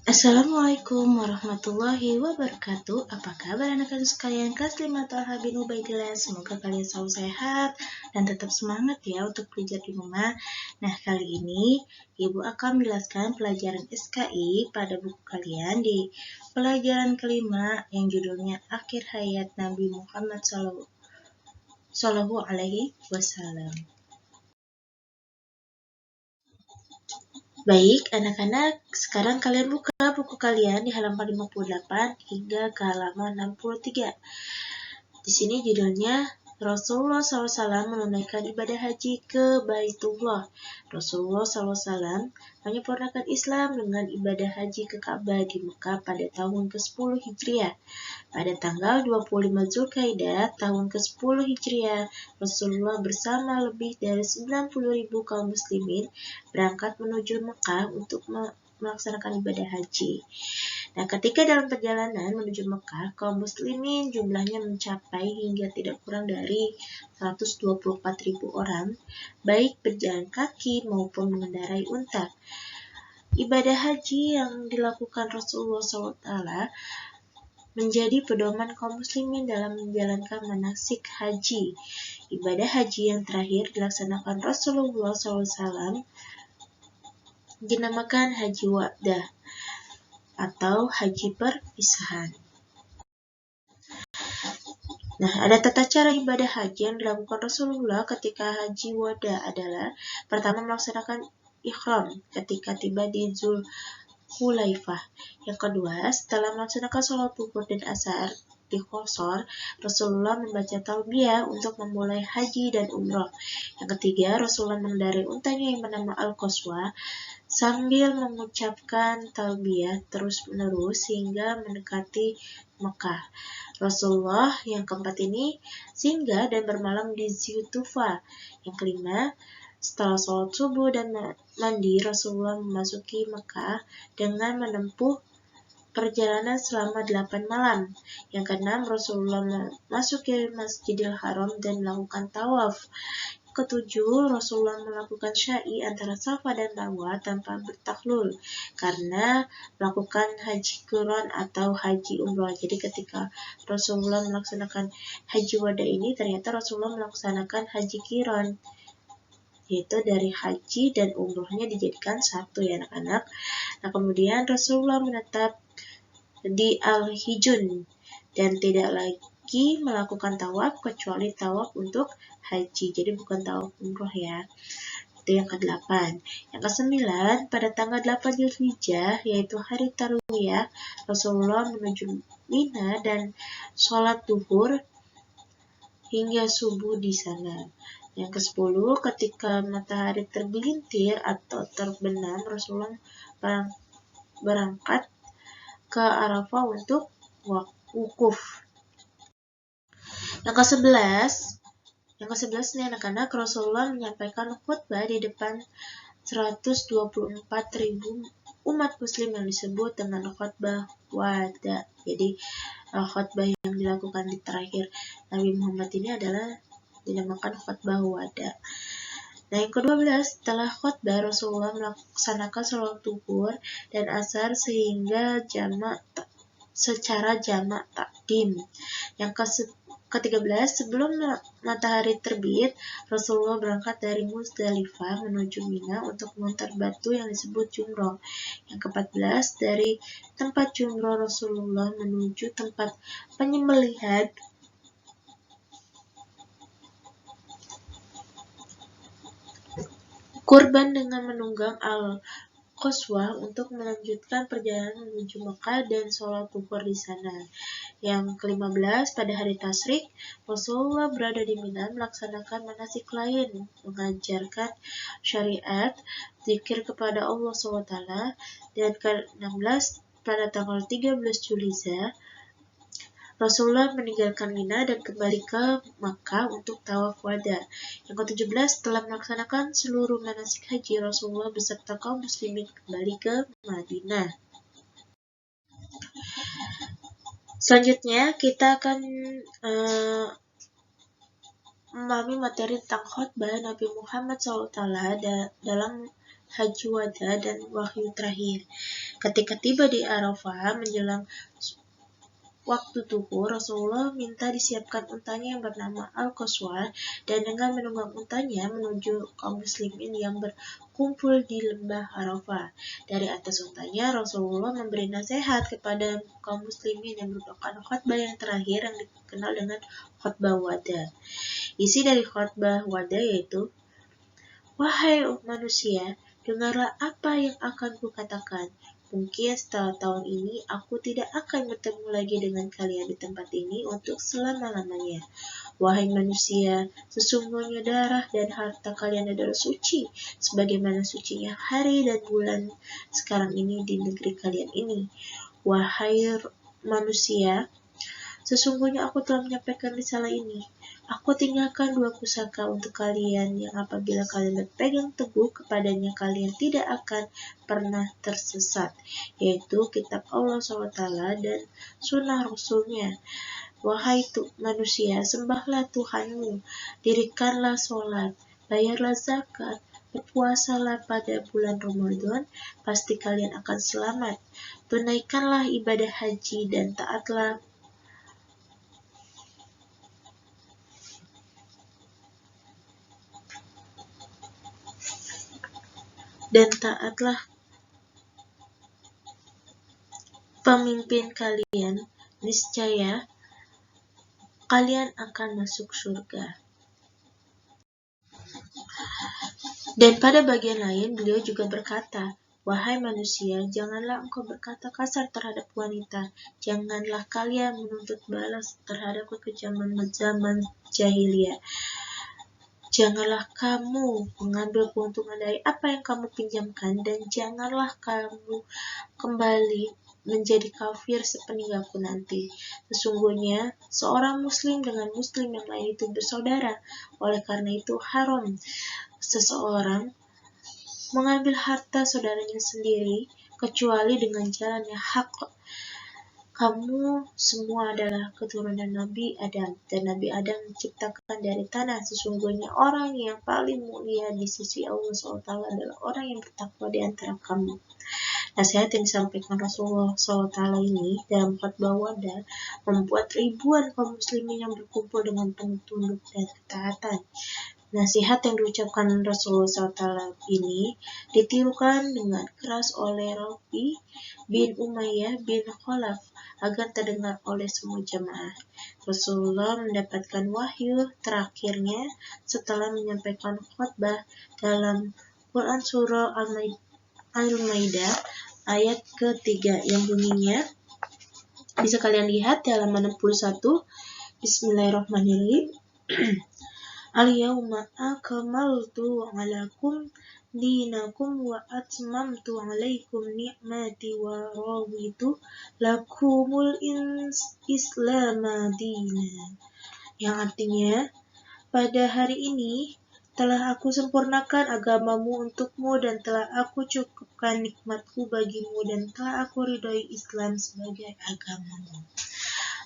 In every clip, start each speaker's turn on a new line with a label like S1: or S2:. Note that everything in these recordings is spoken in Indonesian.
S1: Assalamualaikum warahmatullahi wabarakatuh. Apa kabar anak-anak sekalian kelas 5 Talha bin Ubaidillah? Semoga kalian selalu sehat dan tetap semangat ya untuk belajar di rumah. Nah, kali ini Ibu akan menjelaskan pelajaran SKI pada buku kalian di pelajaran kelima yang judulnya Akhir Hayat Nabi Muhammad Sallallahu Alaihi Wasallam. Baik, anak-anak, sekarang kalian buka buku kalian di halaman 58 hingga ke halaman 63. Di sini judulnya Rasulullah SAW menunaikan ibadah haji ke Baitullah. Rasulullah SAW menyempurnakan Islam dengan ibadah haji ke Ka'bah di Mekah pada tahun ke-10 Hijriah. Pada tanggal 25 Zulkaidah tahun ke-10 Hijriah, Rasulullah bersama lebih dari 90.000 kaum muslimin berangkat menuju Mekah untuk melaksanakan ibadah haji. Nah, ketika dalam perjalanan menuju Mekah, kaum muslimin jumlahnya mencapai hingga tidak kurang dari 124.000 orang, baik berjalan kaki maupun mengendarai unta. Ibadah haji yang dilakukan Rasulullah SAW menjadi pedoman kaum muslimin dalam menjalankan manasik haji. Ibadah haji yang terakhir dilaksanakan Rasulullah SAW dinamakan Haji Wadah atau haji perpisahan. Nah, ada tata cara ibadah haji yang dilakukan Rasulullah ketika haji wada adalah pertama melaksanakan ihram ketika tiba di Zulhulaifah. Yang kedua, setelah melaksanakan sholat zuhur dan asar di Qasr, Rasulullah membaca talbiyah untuk memulai haji dan umroh. Yang ketiga, Rasulullah mengendarai untanya yang bernama Al-Qaswa sambil mengucapkan talbiyah terus-menerus hingga mendekati Mekah. Rasulullah yang keempat ini singgah dan bermalam di Zulhulaifah. Yang kelima, setelah sholat subuh dan mandi, Rasulullah memasuki Mekah dengan menempuh perjalanan selama 8 malam. Yang keenam, Rasulullah memasuki Masjidil Haram dan melakukan tawaf. Ketujuh, Rasulullah melakukan sya'i antara Safa dan Marwah tanpa bertahlul karena melakukan haji qiran atau haji umrah. Jadi ketika Rasulullah melaksanakan haji wada ini, ternyata Rasulullah melaksanakan haji qiran, yaitu dari haji dan umrohnya dijadikan satu ya anak-anak. Nah, kemudian Rasulullah menetap di Al-Hijun dan tidak lagi melakukan tawaf kecuali tawaf untuk haji, jadi bukan tawaf umroh ya. Itu yang ke-8. Yang ke-9, pada tanggal 8 Zulhijjah, yaitu hari Tarwiyah, Rasulullah menuju Mina dan sholat duhur hingga subuh di sana. Yang ke-10, ketika matahari tergelincir atau terbenam, Rasulullah berangkat ke Arafah untuk wukuf. Yang ke-11 nih anak-anak, Rasulullah menyampaikan khutbah di depan 124.000 umat muslim yang disebut dengan khutbah wada. Jadi khutbah yang dilakukan di terakhir Nabi Muhammad ini adalah dinamakan khutbah wada. Nah, yang ke-12, setelah khutbah Rasulullah melaksanakan sholat zuhur dan asar secara jamak takdim. Yang ke-13, sebelum matahari terbit, Rasulullah berangkat dari Muzdalifah menuju Mina untuk melontar batu yang disebut jumroh. Yang ke-14, dari tempat jumroh Rasulullah menuju tempat penyembelihan kurban dengan menunggang Al-Qaswa untuk melanjutkan perjalanan menuju Mekah dan sholat zuhur di sana. Yang ke-15, pada hari Tasyrik, Rasulullah berada di Mina melaksanakan manasik lain, mengajarkan syariat, zikir kepada Allah SWT. Dan ke-16, pada tanggal 13 Zulhijjah, Rasulullah meninggalkan Mina dan kembali ke Makkah untuk tawaf wada. Yang ke-17, setelah melaksanakan seluruh manasik haji, Rasulullah beserta kaum muslimin kembali ke Madinah. Selanjutnya, kita akan memahami materi tentang khutbah Nabi Muhammad SAW dalam haji wada dan wahyu terakhir. Ketika tiba di Arafah menjelang waktu tuhur, Rasulullah minta disiapkan untanya yang bernama Al-Qaswa, dan dengan menunggang untanya menuju kaum muslimin yang berkumpul di lembah Arafah. Dari atas untanya, Rasulullah memberi nasihat kepada kaum muslimin yang merupakan khutbah yang terakhir yang dikenal dengan khutbah wada. Isi dari khutbah wada yaitu, "Wahai manusia, dengarlah apa yang akan kukatakan. Mungkin setelah tahun ini aku tidak akan bertemu lagi dengan kalian di tempat ini untuk selama-lamanya. Wahai manusia, sesungguhnya darah dan harta kalian adalah suci, sebagaimana sucinya hari dan bulan sekarang ini di negeri kalian ini. Wahai manusia, sesungguhnya aku telah menyampaikan risalah ini. Aku tinggalkan 2 pusaka untuk kalian yang apabila kalian berpegang teguh kepadanya kalian tidak akan pernah tersesat, yaitu kitab Allah SWT dan sunnah Rasulnya. Wahai manusia, sembahlah Tuhanmu, dirikanlah sholat, bayarlah zakat, berpuasalah pada bulan Ramadan, pasti kalian akan selamat. Tunaikanlah ibadah haji dan taatlah pemimpin kalian, niscaya kalian akan masuk surga." Dan pada bagian lain beliau juga berkata, "Wahai manusia, janganlah engkau berkata kasar terhadap wanita, janganlah kalian menuntut balas terhadap kekejaman zaman jahiliyah. Janganlah kamu mengambil keuntungan dari apa yang kamu pinjamkan, dan janganlah kamu kembali menjadi kafir sepeninggalku nanti. Sesungguhnya seorang muslim dengan muslim yang lain itu bersaudara. Oleh karena itu haram seseorang mengambil harta saudaranya sendiri kecuali dengan jalan yang hak. Kamu semua adalah keturunan Nabi Adam, dan Nabi Adam diciptakan dari tanah. Sesungguhnya orang yang paling mulia di sisi Allah SWT adalah orang yang bertakwa di antara kamu." Nasihat yang disampaikan Rasulullah SAW ini dalam khutbah wada membuat ribuan kaum muslimin yang berkumpul dengan penuh tunduk dan ketaatan. Nasihat yang diucapkan Rasulullah SAW ini ditirukan dengan keras oleh Rafi bin Umayyah bin Khalaf agar terdengar oleh semua jamaah. Rasulullah mendapatkan wahyu terakhirnya setelah menyampaikan khutbah dalam Quran Surah Al-Maidah ayat ke-3 yang bunyinya, bisa kalian lihat di halaman 61. Bismillahirrahmanirrahim. Al-yawma akmaltu lakum dinakum wa atmamtu alaikum ni'mati wa raditu lakumul Islam dinan. Yang artinya, pada hari ini telah aku sempurnakan agamamu untukmu dan telah aku cukupkan nikmatku bagimu dan telah aku ridhoi Islam sebagai agamamu.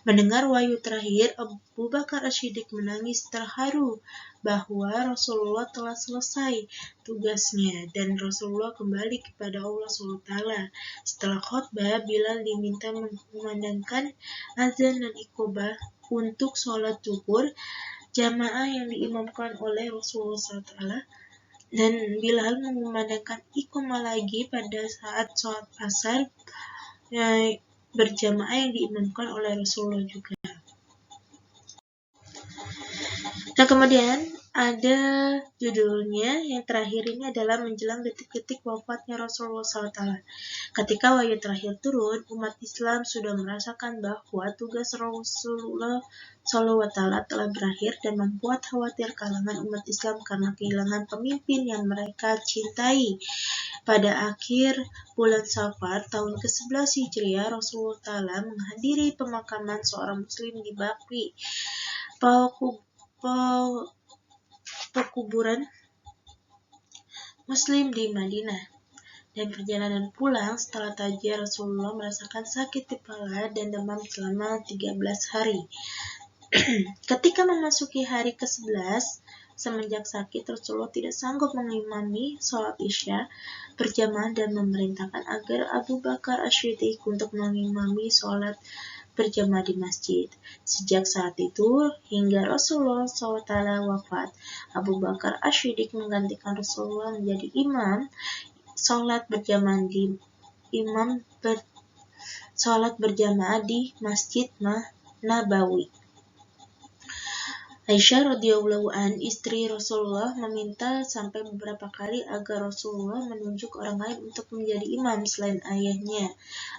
S1: Mendengar wahyu terakhir, Abu Bakar As-Siddiq menangis terharu bahwa Rasulullah telah selesai tugasnya dan Rasulullah kembali kepada Allah SWT. Setelah khutbah, Bilal diminta mengumandangkan azan dan iqamah untuk sholat zuhur jamaah yang diimamkan oleh Rasulullah SAW, dan Bilal mengumandangkan iqamah lagi pada saat sholat asar berjamaah yang diimamkan oleh Rasulullah juga. Nah, kemudian ada judulnya yang terakhir ini adalah menjelang detik-detik wafatnya Rasulullah SAW. Ketika wahyu terakhir turun, umat Islam sudah merasakan bahwa tugas Rasulullah SAW telah berakhir dan membuat khawatir kalangan umat Islam karena kehilangan pemimpin yang mereka cintai. Pada akhir bulan Safar tahun ke-11 Hijriah, Rasulullah Ta'ala menghadiri pemakaman seorang muslim di Baqi, pekuburan muslim di Madinah. Dan perjalanan pulang setelah tajia, Rasulullah merasakan sakit kepala dan demam selama 13 hari. Ketika memasuki hari ke-11, semenjak sakit Rasulullah tidak sanggup mengimami sholat Isya berjamaah dan memerintahkan agar Abu Bakar Asy-Siddiq untuk mengimami sholat berjamaah di masjid. Sejak saat itu hingga Rasulullah SAW wafat, Abu Bakar Asy-Siddiq menggantikan Rasulullah menjadi imam sholat berjamaah di Masjid Nabawi. Aisyah radhiyallahu an, istri Rasulullah, meminta sampai beberapa kali agar Rasulullah menunjuk orang lain untuk menjadi imam selain ayahnya,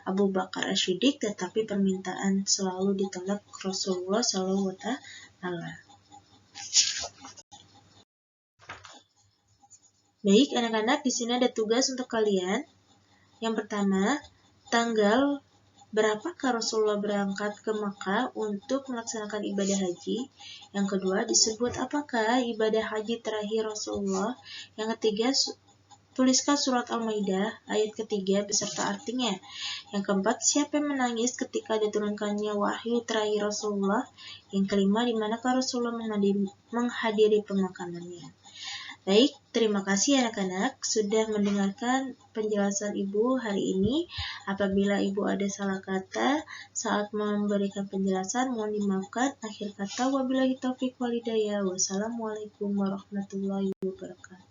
S1: Abu Bakar Asy-Siddiq, tetapi permintaan selalu ditolak Rasulullah SAW. Baik, anak-anak, di sini ada tugas untuk kalian. Yang pertama, tanggal berapakah Rasulullah berangkat ke Makkah untuk melaksanakan ibadah haji? Yang kedua, disebut apakah ibadah haji terakhir Rasulullah? Yang ketiga, tuliskan surat Al-Maidah ayat ketiga beserta artinya. Yang keempat, siapa yang menangis ketika diturunkannya wahyu terakhir Rasulullah? Yang kelima, di manakah Rasulullah menghadiri pemakanannya? Baik, terima kasih anak-anak sudah mendengarkan penjelasan Ibu hari ini. Apabila Ibu ada salah kata saat memberikan penjelasan, mohon dimaafkan. Akhir kata, wabillahi taufiq wal hidayah. Wassalamualaikum warahmatullahi wabarakatuh.